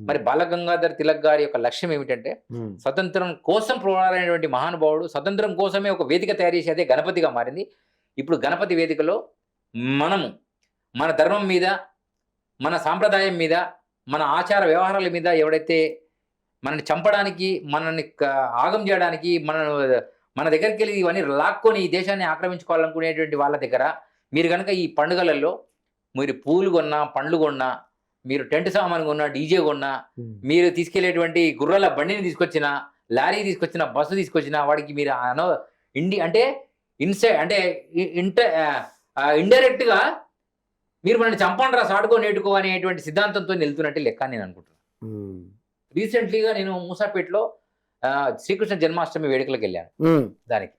మరి బాలగంగాధర్ తిలక్ గారి యొక్క లక్ష్యం ఏమిటంటే స్వతంత్రం కోసం పోరాడినటువంటి మహానుభావుడు స్వతంత్రం కోసమే ఒక వేదిక తయారు చేసి అదే గణపతిగా మారింది. ఇప్పుడు గణపతి వేదికలో మనము మన ధర్మం మీద, మన సాంప్రదాయం మీద, మన ఆచార వ్యవహారాల మీద ఎవడైతే మనల్ని చంపడానికి, మనల్ని ఆగం చేయడానికి, మన దగ్గరికి వెళ్ళి ఇవన్నీ లాక్కొని ఈ దేశాన్ని ఆక్రమించుకోవాలనుకునేటువంటి వాళ్ళ దగ్గర మీరు కనుక ఈ పండుగలలో మీరు పూలు కొన్నా, పండ్లు కొన్నా, మీరు టెంట్ సామాన్ కొన్నా, డీజే కొన్నా, మీరు తీసుకెళ్లేటువంటి గుర్రాల బండిని తీసుకొచ్చిన, లారీ తీసుకొచ్చిన, బస్సు తీసుకొచ్చిన వాడికి మీరు అంటే ఇండైరెక్ట్ గా మీరు మనల్ని చంపండిరా సాడుకో నేటుకో అనేటువంటి సిద్ధాంతంతో వెళ్తున్నట్టే లెక్క నేను అనుకుంటున్నాను. రీసెంట్లీగా నేను మూసాపేటలో శ్రీకృష్ణ జన్మాష్టమి వేడుకలకు వెళ్ళాను. దానికి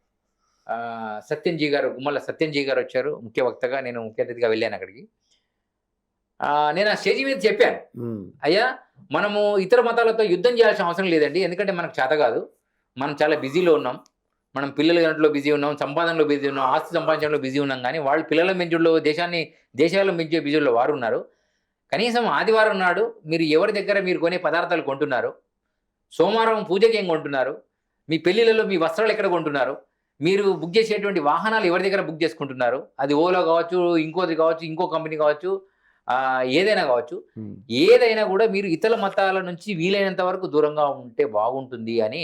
సత్యంజీ గారు, గుమ్మల సత్యంజీ గారు వచ్చారు ముఖ్య వక్తగా. నేను ముఖ్య అతిథిగా వెళ్ళాను అక్కడికి. నేను ఆ స్టేజీ మీద చెప్పాను, అయ్యా మనము ఇతర మతాలతో యుద్ధం చేయాల్సిన అవసరం లేదండి, ఎందుకంటే మనకు చేత కాదు, మనం చాలా బిజీలో ఉన్నాం, మనం పిల్లల గంటలో బిజీ ఉన్నాం, సంపాదనలో బిజీ ఉన్నాం, ఆస్తి సంపాదించడంలో బిజీ ఉన్నాం. కానీ వాళ్ళు పిల్లల పెంచుల్లో దేశాల్లో పెంచే బిజీల్లో వారు ఉన్నారు. కనీసం ఆదివారం నాడు మీరు ఎవరి దగ్గర మీరు కొనే పదార్థాలు కొంటున్నారు, సోమవారం పూజకి ఏం కొంటున్నారు, మీ పెళ్లిళ్ళలో మీ వస్త్రాలు ఎక్కడ కొంటున్నారు, మీరు బుక్ చేసేటువంటి వాహనాలు ఎవరి దగ్గర బుక్ చేసుకుంటున్నారు, అది ఓలో కావచ్చు, ఇంకోది కావచ్చు, ఇంకో కంపెనీ కావచ్చు, ఏదైనా కావచ్చు, ఏదైనా కూడా మీరు ఇతర మతాల నుంచి వీలైనంత వరకు దూరంగా ఉంటే బాగుంటుంది అని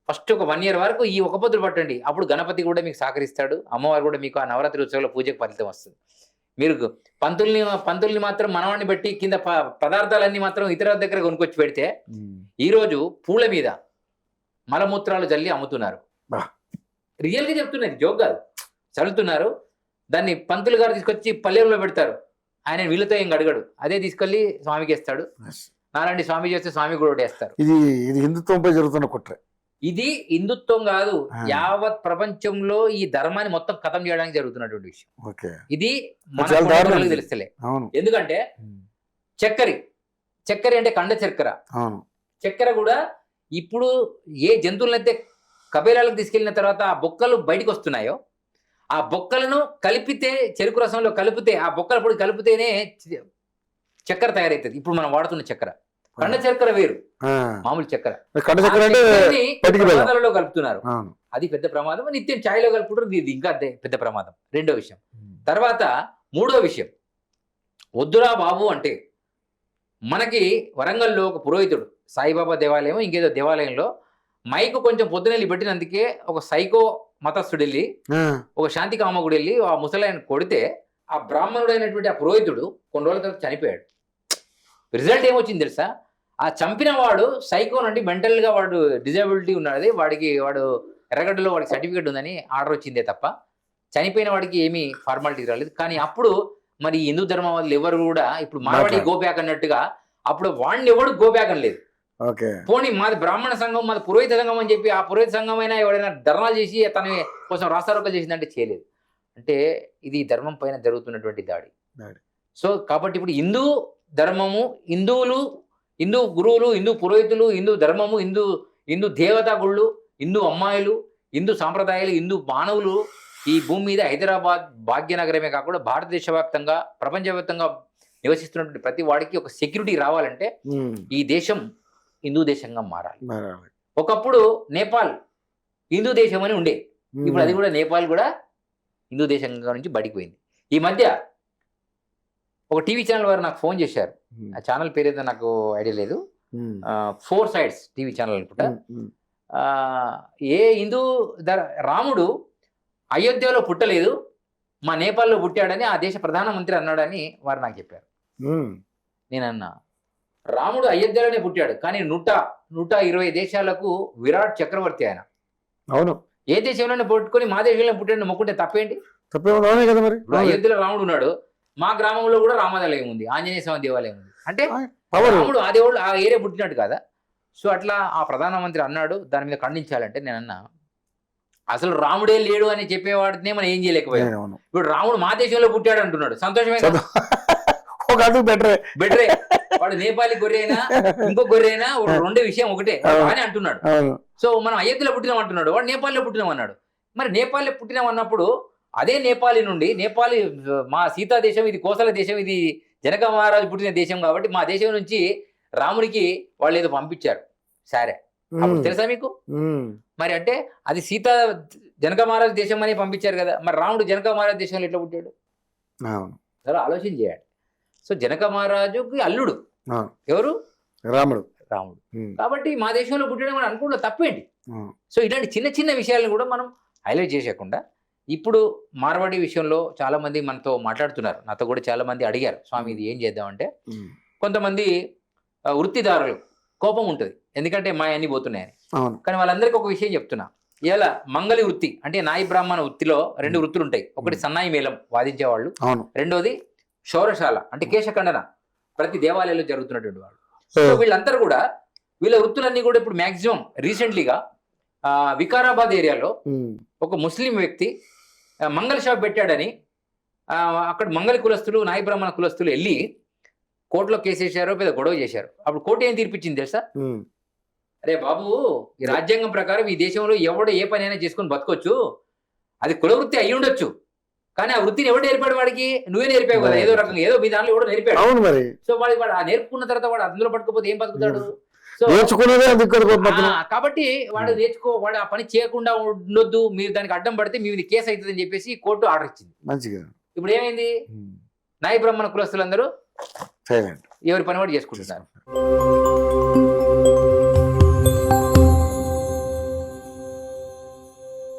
ఫస్ట్ ఒక 1 year వరకు ఈ ఒక పొద్దులు పట్టండి. అప్పుడు గణపతి కూడా మీకు సహకరిస్తాడు, అమ్మవారు కూడా మీకు ఆ నవరాత్రి ఉత్సవాల పూజకు ఫలితం వస్తుంది. మీరు పంతుల్ని మాత్రం మనవాడిని బట్టి కింద పదార్థాలన్నీ మాత్రం ఇతర దగ్గర కొనుక్కొచ్చి పెడితే ఈరోజు పూల మీద మలమూత్రాలు జల్లి అమ్ముతున్నారు. రియల్గా చెప్తున్నది, జోక్ కాదు, చల్లుతున్నారు. దాన్ని పంతులు గారు తీసుకొచ్చి పల్లెల్లో పెడతారు. ఆయన వీళ్ళతో ఏం అడగడు, అదే తీసుకెళ్లి స్వామికి వేస్తాడు. నాలాంటి స్వామి చేస్తే స్వామి కూడా వేస్తారు. ఇది హిందుత్వంపై జరుగుతున్న కుట్ర. ఇది హిందుత్వం కాదు, యావత్ ప్రపంచంలో ఈ ధర్మాన్ని మొత్తం ఖతం చేయడానికి జరుగుతున్నటువంటి విషయం. ఇది మనకు తెలుస్తలే. ఎందుకంటే చక్కెర అంటే కండ చక్కెర. చక్కెర కూడా ఇప్పుడు ఏ జంతువులనైతే కబేలాలకు తీసుకెళ్లిన తర్వాత ఆ బొక్కలు బయటకు వస్తున్నాయో, ఆ బొక్కలను కలిపితే, చెరుకు రసంలో కలిపితే, ఆ బొక్కల పొడి కలిపితేనే చక్కెర తయారవుతుంది. ఇప్పుడు మనం వాడుతున్న చక్కెర కండ చక్కెర వేరు, మామూలు చక్కెర ప్రమాదాలలో కలుపుతున్నారు. అది పెద్ద ప్రమాదం. నిత్యం ఛాయ్లో కలుపుకుంటారు, ఇది ఇంకా పెద్ద ప్రమాదం. రెండో విషయం. తర్వాత మూడో విషయం, వద్దురా బాబు అంటే మనకి వరంగల్లో ఒక పురోహితుడు సాయిబాబా దేవాలయం ఇంకేదో దేవాలయంలో మైకు కొంచెం పొద్దునెళ్ళి పెట్టినందుకే ఒక సైకో మతస్థుడు వెళ్ళి, ఒక శాంతి కామకుడు వెళ్ళి ఆ ముసలాయన కొడితే ఆ బ్రాహ్మణుడైనటువంటి ఆ పురోహితుడు కొన్ని రోజుల తర్వాత చనిపోయాడు. రిజల్ట్ ఏమొచ్చింది తెలుసా? ఆ చంపిన వాడు సైకో నుండి మెంటల్గా వాడు డిజబిలిటీ ఉన్నది, వాడు ఎర్రగడ్డలో వాడికి సర్టిఫికేట్ ఉందని ఆర్డర్ వచ్చిందే తప్ప చనిపోయిన వాడికి ఏమీ ఫార్మాలిటీ రాలేదు. కానీ అప్పుడు మరి హిందూ ధర్మం వాళ్ళు ఎవరు కూడా ఇప్పుడు మార్వాడి గోబ్యాక్ అన్నట్టుగా అప్పుడు వాడిని ఎవడు గోబ్యాక్ అని లేదు. పోనీ మాది బ్రాహ్మణ సంఘం, మాది పురోహిత సంఘం అని చెప్పి ఆ పురోహిత సంఘం అయినా ఎవరైనా ధర్నాలు చేసి తన కోసం రాస్తారోకలు చేసిందంటే చేయలేదు. అంటే ఇది ధర్మం పైన జరుగుతున్నటువంటి దాడి. సో కాబట్టి ఇప్పుడు హిందూ ధర్మము, హిందువులు, హిందూ గురువులు, హిందూ పురోహితులు, హిందూ ధర్మము, హిందూ దేవతా గుళ్ళు, హిందూ అమ్మాయిలు, హిందూ సాంప్రదాయాలు, హిందూ మానవులు ఈ భూమి మీద హైదరాబాద్ భాగ్యనగరమే కాకుండా భారతదేశ వ్యాప్తంగా, ప్రపంచవ్యాప్తంగా నివసిస్తున్నటువంటి ప్రతి వాడికి ఒక సెక్యూరిటీ రావాలంటే ఈ దేశం హిందూ దేశంగా మారాలి. ఒకప్పుడు నేపాల్ హిందూ దేశం అని ఉండే, ఇప్పుడు అది కూడా నేపాల్ కూడా హిందూ దేశంగా నుంచి బడిపోయింది. ఈ మధ్య ఒక టీవీ ఛానల్ వారు నాకు ఫోన్ చేశారు, ఆ ఛానల్ పేరు ఏదో నాకు ఐడియా లేదు, 4 Sides టీవీ ఛానల్ అనుకుంటా. ఏ హిందూ రాముడు అయోధ్యలో పుట్టలేదు, మా నేపాల్లో పుట్టాడని ఆ దేశ ప్రధానమంత్రి అన్నాడని వారు నాకు చెప్పారు. నేనన్నా, రాముడు అయోధ్యలోనే పుట్టాడు, కానీ 120 దేశాలకు విరాట్ చక్రవర్తి ఆయన. అవును, ఏ దేశంలోనే పుట్టుకొని మా దేశంలో పుట్టాడు మొక్కుంటే తప్పేంటి? కదా మరి. అయోధ్యలో రాముడు ఉన్నాడు, మా గ్రామంలో కూడా రామాలయం ఉంది, ఆంజనేయ స్వామి దేవాలయం ఉంది. అంటే రాముడు ఆ దేవుడు ఆ ఏరియా పుట్టినట్టు కదా. సో అట్లా ఆ ప్రధానమంత్రి అన్నాడు, దాని మీద ఖండించాలంటే నేనన్నా, అసలు రాముడే లేడు అని చెప్పేవాడినే మనం ఏం చేయలేకపోయాం. ఇప్పుడు రాముడు మా దేశంలో పుట్టాడు అంటున్నాడు, సంతోషమే కదా. బెటరే. వాడు నేపాలి గొర్రె అయినా ఇంకో గొర్రె అయినా రెండే విషయం ఒకటే అని అంటున్నాడు. సో మనం అయోధ్యలో పుట్టినాం అంటున్నాడు, వాడు నేపాల్లో పుట్టినాం అన్నాడు. మరి నేపాల్లో పుట్టినాం అన్నప్పుడు అదే నేపాలి నుండి, నేపాలి మా సీతా దేశం, ఇది కోసల దేశం, ఇది జనక మహారాజు పుట్టిన దేశం కాబట్టి మా దేశం నుంచి రాముడికి వాళ్ళు ఏదో పంపించారు సరే అప్పుడు తెలుసా మీకు ఉమ్. మరి అంటే అది సీత జనక మహారాజు దేశం అని పంపించారు కదా మరి రాముడు జనక మహారాజు దేశంలో ఎట్లా పుట్టాడు అవును చాలా ఆలోచన చేయాలి సో జనక మహారాజుకి అల్లుడు అవును. ఎవరు రాముడు రాముడు ఉమ్. కాబట్టి మా దేశంలో పుట్టడం మనం అనుకుంటే తప్పేంటి అవును. సో ఇలాంటి చిన్న చిన్న విషయాలను కూడా మనం హైలైట్ చేసేయకుండా ఇప్పుడు మార్వాడి విషయంలో చాలా మంది మనతో మాట్లాడుతున్నారు నాతో కూడా చాలా మంది అడిగారు స్వామి ఇది ఏం చేద్దామంటే ఉమ్. కొంతమంది వృత్తిదారులు కోపం ఉంటుంది ఎందుకంటే మా అన్ని పోతున్నాయని అవును కానీ వాళ్ళందరికీ ఒక విషయం చెప్తున్నా ఇలా మంగళి వృత్తి అంటే నాయి బ్రాహ్మణ వృత్తిలో రెండు వృత్తులు ఉంటాయి ఒకటి సన్నాయి మేళం వాదించేవాళ్ళు అవును రెండోది క్షౌరశాల అంటే కేశఖండన ప్రతి దేవాలయంలో జరుగుతున్నటువంటి వాళ్ళు సో వీళ్ళందరూ కూడా వీళ్ళ వృత్తులన్నీ కూడా ఇప్పుడు మాక్సిమం రీసెంట్లీగా వికారాబాద్ ఏరియాలో ఉమ్. ఒక ముస్లిం వ్యక్తి మంగళ షాప్ పెట్టాడని అక్కడ మంగళ కులస్తులు నాయి బ్రాహ్మణ కులస్తులు వెళ్ళి కోర్టులో కేసేశారు పెద్ద గొడవ చేశారు అప్పుడు కోర్టు ఏం తీర్పిచ్చింది తెలుసా ఉమ్. అరే బాబు ఈ రాజ్యాంగం ప్రకారం ఈ దేశంలో ఎవడో ఏ పని అయినా చేసుకొని బతకొచ్చు అది కుల వృత్తి అయి ఉండొచ్చు కానీ ఆ వృత్తిని ఎవడు నేర్పాడు వాడికి నువ్వే నేర్పావు కదా ఏదో రకంగా ఏదో మీ దాంట్లో ఎవడో నేర్పాడు అవును మరి సో వాడు ఆ నేర్పుకున్న తర్వాత వాడు అందులో పట్టుకోపోతే ఏం బతుకుతాడు సో నేర్చుకున్నదే అందుకు కదా బతుకుతాం. కాబట్టి వాడు వాడు ఆ పని చేయకుండా ఉండొద్దు మీరు దానికి అడ్డం పడితే మీ కేసు అవుతుందని చెప్పేసి కోర్టు ఆర్డర్ ఇచ్చింది మంచిగా ఇప్పుడు ఏమైంది ఉమ్. నాయ బ్రాహ్మణ కులస్తులందరూ సైలెంట్ ఎవరి పని వాడు చేసుకుంటున్నారు